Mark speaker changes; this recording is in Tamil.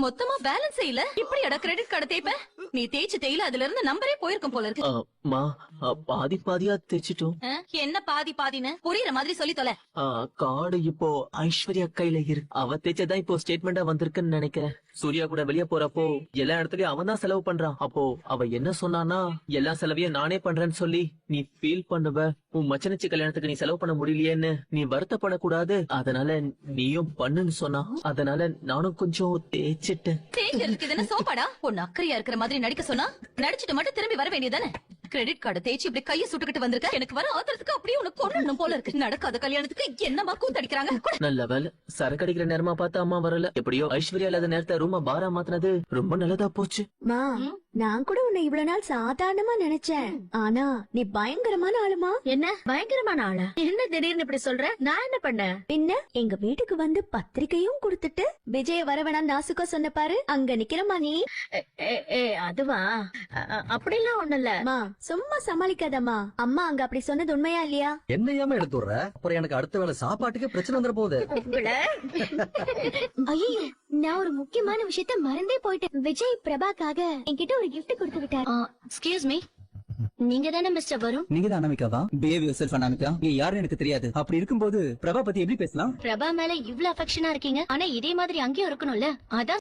Speaker 1: மொத்தமா பேலன்ஸ் இல்ல. இப்படியாடா கிரெடிட் கார்டு தேய்ப்ப? நீ தேய்ச்சு தேயில அதுல இருந்து நம்பரே போயிருக்கும் போல இருக்கு.
Speaker 2: மா பாதி பாதியா தேய்ச்சிட்டோம்.
Speaker 1: என்ன பாதி பாதின்னு புரியுற மாதிரி சொல்லி தொலை.
Speaker 2: கார்டு இப்போ ஐஸ்வர்யா கையில இருக்கு. அவ தேய்ச்சதான் இப்போ ஸ்டேட்மெண்டா வந்திருக்குன்னு நினைக்கிறேன். சூர்யா கூட வெளிய போறப்போ எல்லா இடத்துலயும் அவன் தான் செலவு பண்றான். அப்போ அவ என்ன சொன்னானா, எல்லா செலவையும் நானே பண்றேன்னு சொல்லி நீ ஃபீல் பண்ணுவ, உன் மச்சனச்சி கல்யாணத்துக்கு நீ செலவு பண்ண முடியலையேன்னு நீ வருத்தப்படக்கூடாது, அதனால நீயும் பண்ணுன்னு சொன்னா. அதனால நானும் கொஞ்சம் தேய்ச்சிட்டேன்.
Speaker 1: தேய்க்கிறதுக்கு இது என்ன சோப்பாடா? பொண்ணு அக்கறையா இருக்கிற மாதிரி நடிக்க சொன்னா நடிச்சுட்டு மட்டும் திரும்பி வர வேண்டியதானே. கிரெடிட் கார்டு தேய்ச்சி இப்படி கையை சுட்டுக்கிட்டு வந்திருக்க. எனக்கு வர ஆத்திரத்துக்கு அப்படியே உனக்கு கொல்லணும் போல இருக்கு. நடக்காத கல்யாணத்துக்கு என்னமா கூத்தடிக்கிறாங்க.
Speaker 2: நல்ல வேலை சரக்கு அடிக்கிற நேரமா பார்த்து அம்மா வரல. எப்படியோ ஐஸ்வர்யா இல்லாத நேரத்தை ரூமா பாரா மாத்தினது ரொம்ப நல்லதா போச்சு.
Speaker 3: மா, நான் கூட உன்னை இவ்வளவு நாள் சாதாரணமா நினைச்சேன். ஆனா நீ பயங்கரமான ஆளுமா.
Speaker 4: என்ன பயங்கரமான ஆளா? என்ன திடீர்னு இப்படி சொல்ற? நான் என்ன பண்ணேன்?
Speaker 3: பின்ன எங்க வீட்டுக்கு வந்து பத்திரிக்கையும் கொடுத்துட்டு விஜய வரவேணா நாசுக்கா சொன்ன பாரு, அங்க நிக்கிறமா நீ.
Speaker 4: அதுவா? அப்படிலாம் ஒண்ணு இல்ல.
Speaker 3: மா, சும்மா சமாளிக்காதம்மா. அம்மா அங்க அப்படி சொன்னது உண்மையா இல்லையா?
Speaker 5: என்னையாம எடுத்து விடுற? அப்புறம் எனக்கு அடுத்த வேளை சாப்பாட்டுக்கு பிரச்சனை வந்துட போகுது.
Speaker 6: ஐயோ, நான் ஒரு முக்கியமான விஷயத்த மறந்தே போயிட்டேன். விஜய் பிரபாக்காக என்கிட்ட ஒரு கிஃப்ட் கொடுத்து விட்டார்.
Speaker 1: எக்ஸ்கியூஸ் மீ,
Speaker 6: நீங்க தானே மிஸ்டர் வரும்?
Speaker 7: நீங்க தான் அனாமிகாவா? Behave yourself Anamika. நீ யாருன்னு எனக்கு தெரியாது. அப்படி இருக்கும்போது பிரபா பத்தி எப்படி பேசலாம்?
Speaker 6: பிரபா மேல இவ்ளோ அஃபெக்ஷனா இருக்கீங்க, ஆனா இதே மாதிரி அங்கேயும் இருக்கணும்ல. அதான்